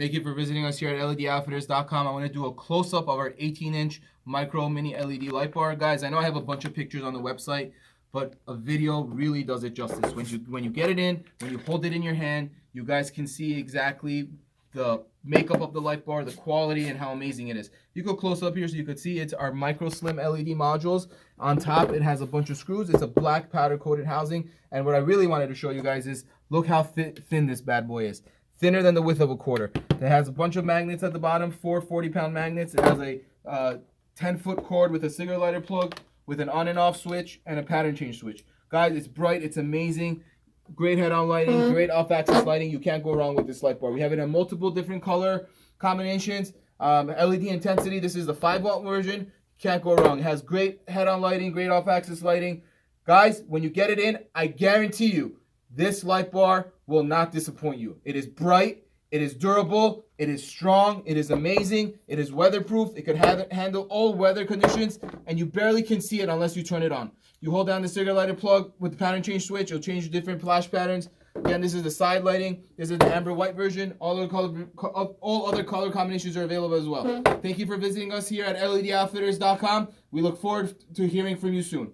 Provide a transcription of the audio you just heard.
Thank you for visiting us here at LEDoutfitters.com. I want to do a close-up of our 18-inch micro mini LED light bar. Guys, I know I have a bunch of pictures on the website, but a video really does it justice. When you get it in, when you hold it in your hand, you guys can see exactly the makeup of the light bar, the quality, and how amazing it is. You go close up here so you could see it's our micro slim LED modules. On top, it has a bunch of screws. It's a black powder coated housing. And what I really wanted to show you guys is look how thin this bad boy is. Thinner than the width of a quarter. It has a bunch of magnets at the bottom, 4 40-pound magnets. It has a 10-foot cord with a cigarette lighter plug, with an on and off switch, and a pattern change switch. Guys, it's bright, it's amazing. Great head-on lighting, great off-axis lighting. You can't go wrong with this light bar. We have it in multiple different color combinations. LED intensity, this is the 5-watt version. Can't go wrong. It has great head-on lighting, great off-axis lighting. Guys, when you get it in, I guarantee you, this light bar will not disappoint you. It is bright, it is durable, it is strong, it is amazing, it is weatherproof, it could handle all weather conditions, and you barely can see it unless you turn it on. You hold down the cigarette lighter plug with the pattern change switch, it'll change different flash patterns. Again, this is the side lighting, this is the amber white version, all other color combinations are available as well. Thank you for visiting us here at LEDoutfitters.com. We look forward to hearing from you soon.